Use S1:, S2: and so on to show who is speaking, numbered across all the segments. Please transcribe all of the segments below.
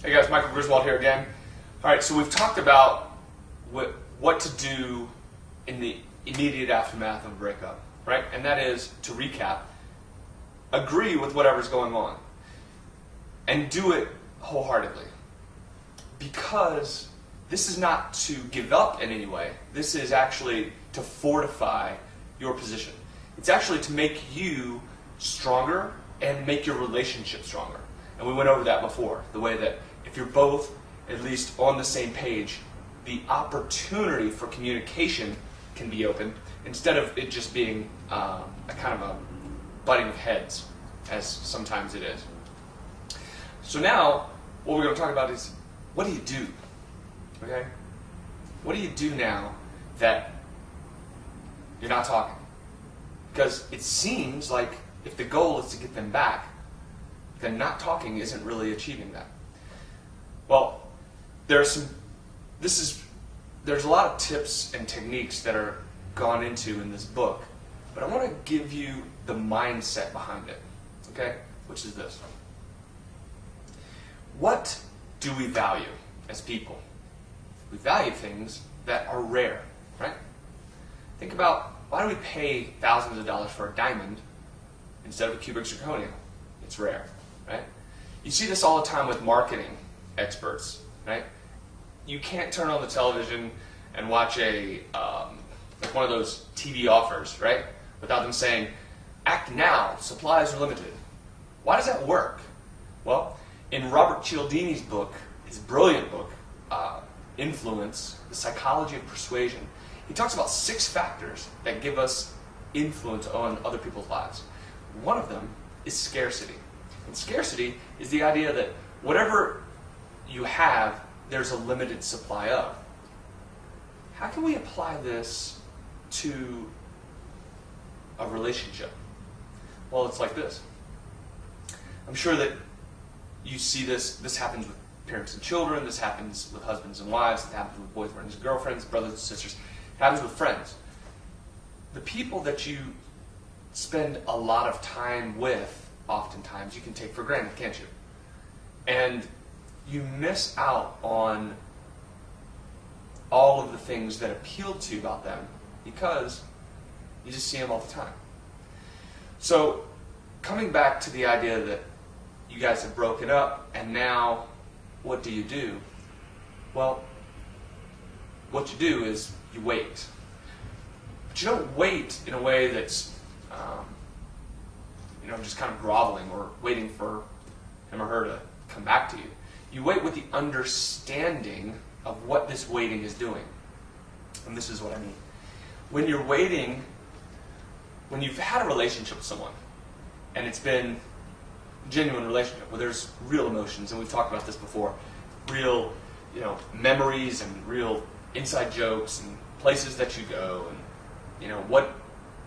S1: Hey guys, Michael Griswold here again. All right, so we've talked about what to do in the immediate aftermath of a breakup, right? And that is, to recap, agree with whatever's going on and do it wholeheartedly. Because this is not to give up in any way. This is actually to fortify your position. It's actually to make you stronger and make your relationship stronger. And we went over that before, the way that if you're both at least on the same page, the opportunity for communication can be opened instead of it just being a kind of a butting of heads, as sometimes it is. So now, what we're going to talk about is, what do you do? Okay? What do you do now that you're not talking? Because it seems like if the goal is to get them back, then not talking isn't really achieving that. Well, there's a lot of tips and techniques that are gone into in this book, but I want to give you the mindset behind it, okay? Which is this. What do we value as people? We value things that are rare, right? Think about, why do we pay thousands of dollars for a diamond instead of a cubic zirconia? It's rare, right? You see this all the time with marketing experts, right? You can't turn on the television and watch like one of those TV offers, right? Without them saying, act now, supplies are limited. Why does that work? Well, in Robert Cialdini's book, his brilliant book, Influence, The Psychology of Persuasion, he talks about 6 factors that give us influence on other people's lives. One of them is scarcity. And scarcity is the idea that whatever you have, there's a limited supply of. How can we apply this to a relationship? Well, it's like this. I'm sure that you see this happens with parents and children, this happens with husbands and wives, it happens with boyfriends and girlfriends, brothers and sisters, it happens with friends. The people that you spend a lot of time with, oftentimes, you can take for granted, can't you? And you miss out on all of the things that appeal to you about them because you just see them all the time. So, coming back to the idea that you guys have broken up and now what do you do? Well, what you do is you wait. But you don't wait in a way that's just kind of groveling or waiting for him or her to come back to you. You wait with the understanding of what this waiting is doing. And this is what I mean. When you're waiting, when you've had a relationship with someone, and it's been a genuine relationship where there's real emotions, and we've talked about this before, real memories and real inside jokes and places that you go, and what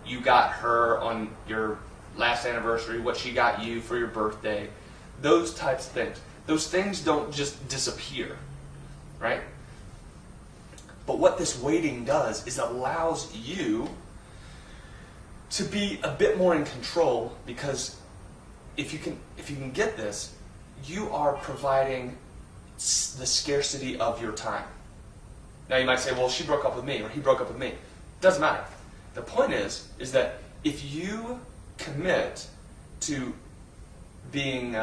S1: you got her on your last anniversary, what she got you for your birthday, those types of things. Those things don't just disappear, right? But what this waiting does is allows you to be a bit more in control, because if you can get this, you are providing the scarcity of your time. Now you might say, well, she broke up with me, or he broke up with me. Doesn't matter. The point is that if you commit to being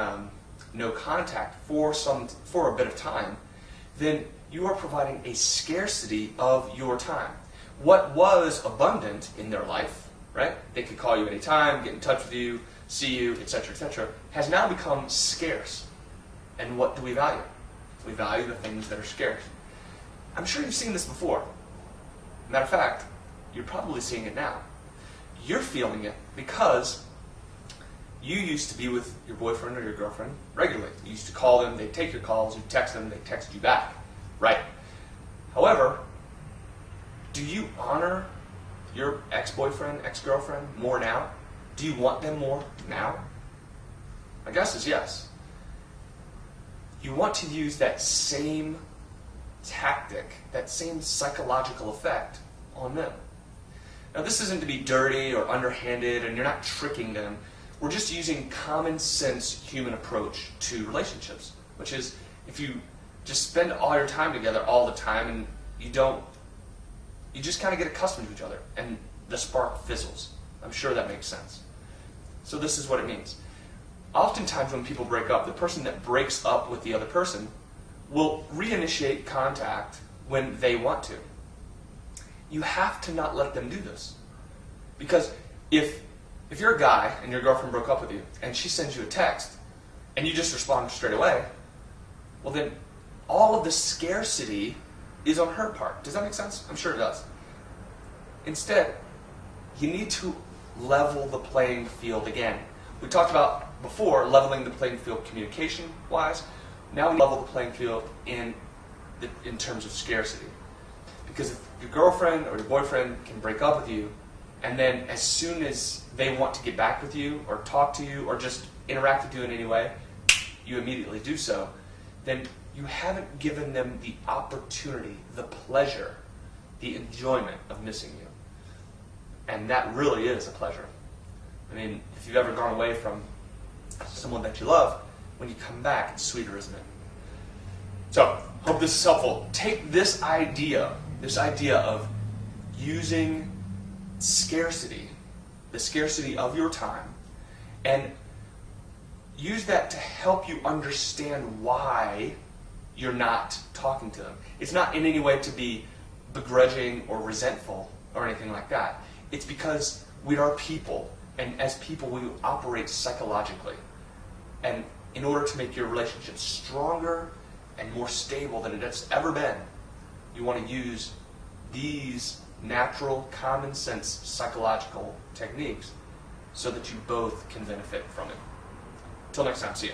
S1: no contact for a bit of time, then you are providing a scarcity of your time. What was abundant in their life, right? They could call you anytime, get in touch with you, see you, etc., has now become scarce. And what do we value? We value the things that are scarce. I'm sure you've seen this before. Matter of fact, you're probably seeing it now. You're feeling it because you used to be with your boyfriend or your girlfriend regularly. You used to call them, they'd take your calls, you'd text them, they'd text you back. Right. However, do you honor your ex-boyfriend, ex-girlfriend more now? Do you want them more now? My guess is yes. You want to use that same tactic, that same psychological effect on them. Now, this isn't to be dirty or underhanded, and you're not tricking them. We're just using common sense human approach to relationships, which is if you just spend all your time together all the time and you just kind of get accustomed to each other and the spark fizzles. I'm sure that makes sense. So this is what it means. Oftentimes when people break up, the person that breaks up with the other person will reinitiate contact when they want to. You have to not let them do this. Because if you're a guy and your girlfriend broke up with you and she sends you a text and you just respond straight away, well then all of the scarcity is on her part. Does that make sense? I'm sure it does. Instead, you need to level the playing field again. We talked about before leveling the playing field communication-wise. Now we level the playing field in terms of scarcity. Because if your girlfriend or your boyfriend can break up with you, and then as soon as they want to get back with you or talk to you or just interact with you in any way, you immediately do so, then you haven't given them the opportunity, the pleasure, the enjoyment of missing you. And that really is a pleasure. I mean, if you've ever gone away from someone that you love, when you come back, it's sweeter, isn't it? So, hope this is helpful. Take this idea of using scarcity, the scarcity of your time, and use that to help you understand why you're not talking to them. It's not in any way to be begrudging or resentful or anything like that. It's because we are people, and as people we operate psychologically. And in order to make your relationship stronger and more stable than it has ever been, you want to use these natural, common sense psychological techniques so that you both can benefit from it. Until next time, see you.